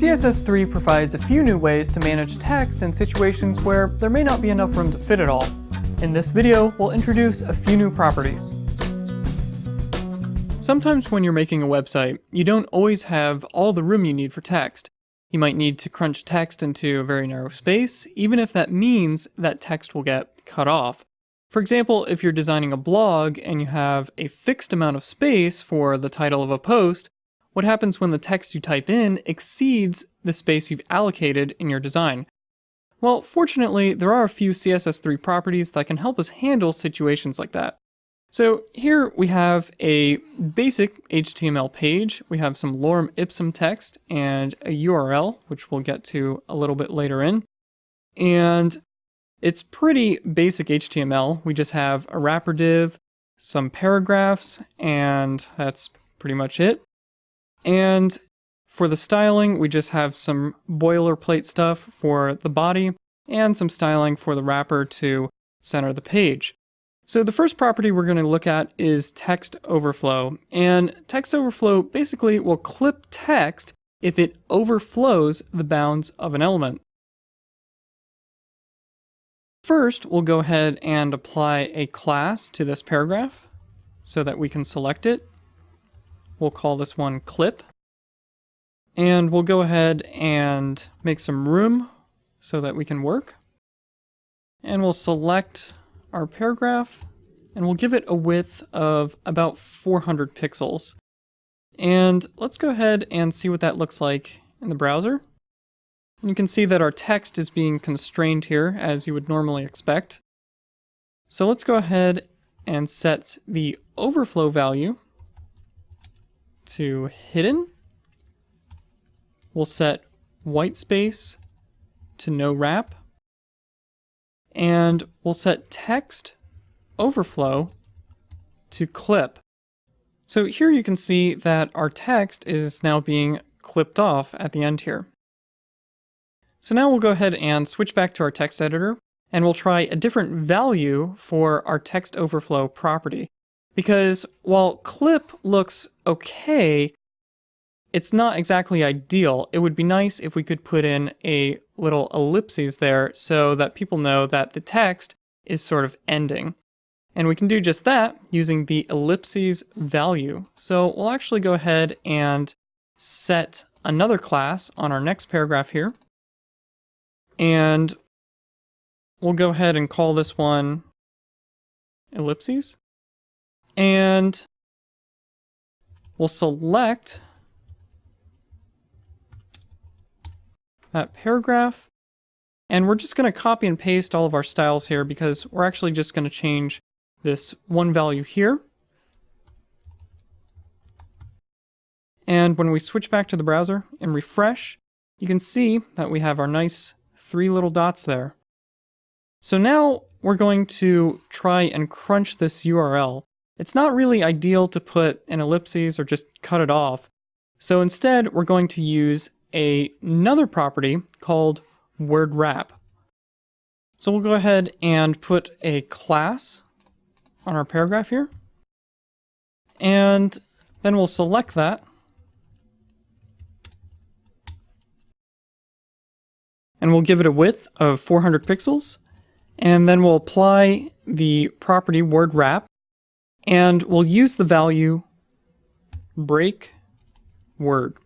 CSS3 provides a few new ways to manage text in situations where there may not be enough room to fit it all. In this video, we'll introduce a few new properties. Sometimes when you're making a website, you don't always have all the room you need for text. You might need to crunch text into a very narrow space, even if that means that text will get cut off. For example, if you're designing a blog and you have a fixed amount of space for the title of a post, what happens when the text you type in exceeds the space you've allocated in your design? Well, fortunately, there are a few CSS3 properties that can help us handle situations like that. So here we have a basic HTML page. We have some lorem ipsum text and a URL, which we'll get to a little bit later in. And it's pretty basic HTML. We just have a wrapper div, some paragraphs, and that's pretty much it. And for the styling, we just have some boilerplate stuff for the body and some styling for the wrapper to center the page. So the first property we're going to look at is text overflow. And text overflow basically will clip text if it overflows the bounds of an element. First, we'll go ahead and apply a class to this paragraph so that we can select it. We'll call this one clip. And we'll go ahead and make some room so that we can work. And we'll select our paragraph and we'll give it a width of about 400 pixels. And let's go ahead and see what that looks like in the browser. And you can see that our text is being constrained here as you would normally expect. So let's go ahead and set the overflow value to hidden. We'll set white space to no wrap. And we'll set text overflow to clip. So here you can see that our text is now being clipped off at the end here. So now we'll go ahead and switch back to our text editor and we'll try a different value for our text overflow property. Because while clip looks okay, it's not exactly ideal. It would be nice if we could put in a little ellipses there so that people know that the text is sort of ending. And we can do just that using the ellipses value. So we'll actually go ahead and set another class on our next paragraph here. And we'll go ahead and call this one ellipses. And we'll select that paragraph. And we're just going to copy and paste all of our styles here because we're actually just going to change this one value here. And when we switch back to the browser and refresh, you can see that we have our nice 3 little dots there. So now we're going to try and crunch this URL. It's not really ideal to put an ellipses or just cut it off. So instead, we're going to use another property called word wrap. So we'll go ahead and put a class on our paragraph here. And then we'll select that. And we'll give it a width of 400 pixels. And then we'll apply the property word wrap. And we'll use the value break word.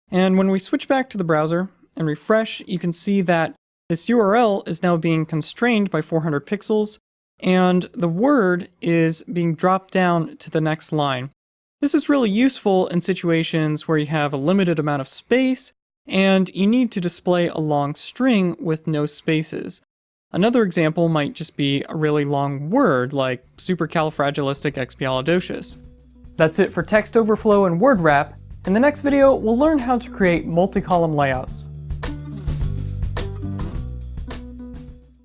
And when we switch back to the browser and refresh, you can see that this URL is now being constrained by 400 pixels, and the word is being dropped down to the next line. This is really useful in situations where you have a limited amount of space, and you need to display a long string with no spaces. Another example might just be a really long word, like supercalifragilisticexpialidocious. That's it for text overflow and word wrap. In the next video, we'll learn how to create multi-column layouts.